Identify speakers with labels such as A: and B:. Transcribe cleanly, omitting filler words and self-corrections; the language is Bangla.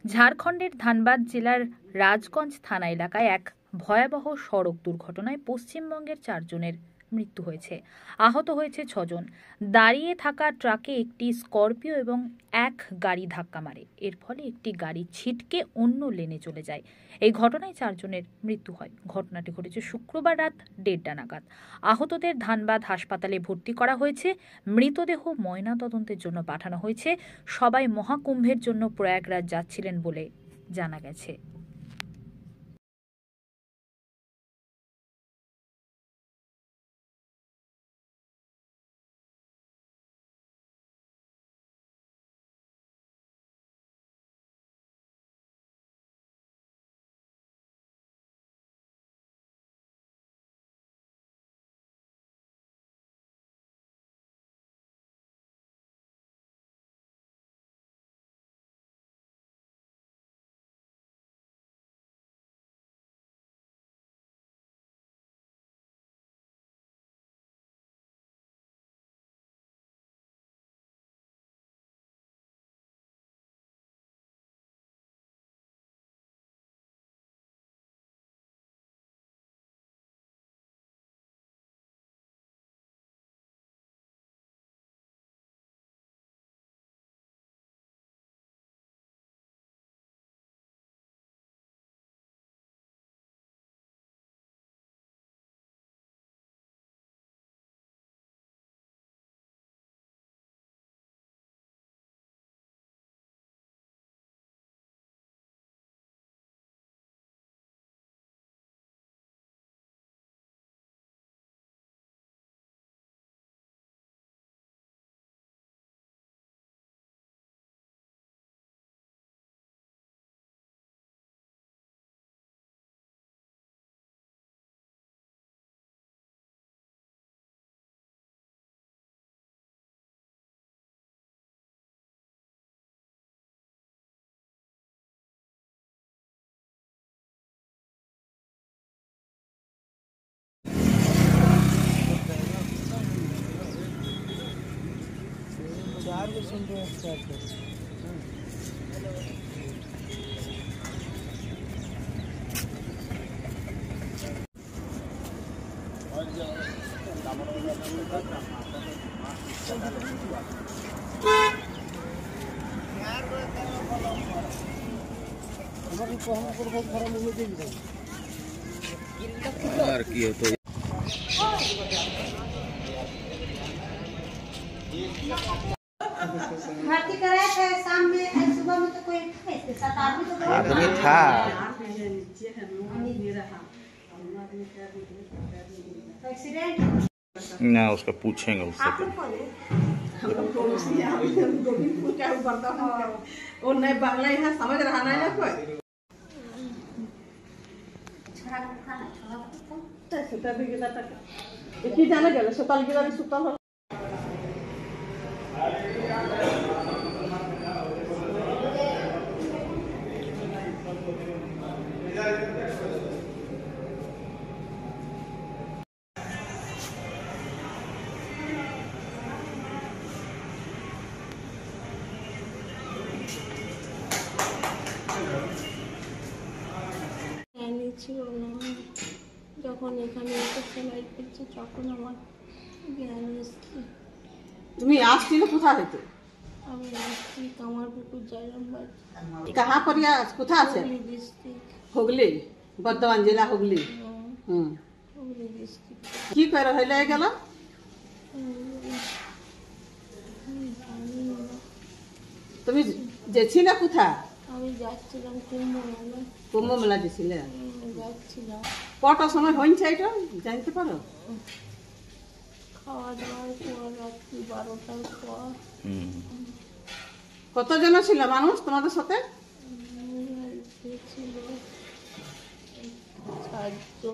A: ঝাড়খণ্ডের ধানবাদ জেলার রাজগঞ্জ থানা এলাকায় এক ভয়াবহ সড়ক দুর্ঘটনায় পশ্চিমবঙ্গের 4 জনের মৃত্যু হয়েছে। আহত হয়েছে 6 জন। দাঁড়িয়ে থাকা ট্রাকে একটি স্করপিও এবং এক গাড়ি ধাক্কা মারে। এর ফলে একটি গাড়ি ছিটকে অন্য লেনে চলে যায়। এই ঘটনায় 4 জনের মৃত্যু হয়। ঘটনাটি ঘটেছে শুক্রবার রাত 1:30 নাগাদ। আহতদের ধানবাদ হাসপাতালে ভর্তি করা হয়েছে। মৃতদেহ ময়নাতদন্তের জন্য পাঠানো হয়েছে। সবাই মহাকুম্ভের জন্য প্রয়াগরাজ যাচ্ছিলেন বলে জানা গেছে।
B: আর কি হতো
C: भर्ती कराए थे शाम में, सुबह में तो कोई थे 7 आदमी तो
B: आदमी था।
C: एक्सीडेंट
B: ना उसका पूछेंगे उससे
C: आप लोग कौन है?
D: वो नहीं बांग्ला यहाँ समझ रहा नहीं ना कोई सुता भी गिला तक एक ही जाने गया सुताल गिला भी सुताल
E: ছিল না যখন এখানে সেলাই করছে তখন আমার জ্ঞান এসছে।
D: তুমি আসছিলে কোথা হইতে
E: আমি আসছি কামারপুকুর জয়রামবাগ।
D: कहाँ पर या कोथा আছে
E: হুগলি ডিস্ট্রিক্ট।
D: হুগলি বর্ধমান জেলা হুগলি
E: হুগলি ডিস্ট্রিক্ট।
D: কি করে হইলে গেল তুমি যেছিলে কোথা
E: আমি যাচ্ছিলাম
D: কুম্ভ মেলা গেছিলে
E: যাচ্ছিলাম
D: কটার সময় হইছে এটা জানতে পারো
E: খাওয়া দাওয়ার পর রাত্রি 12টার পর।
D: কতজন ছিল মানুষ তোমাদের সাথে
E: ছিল 4 জন।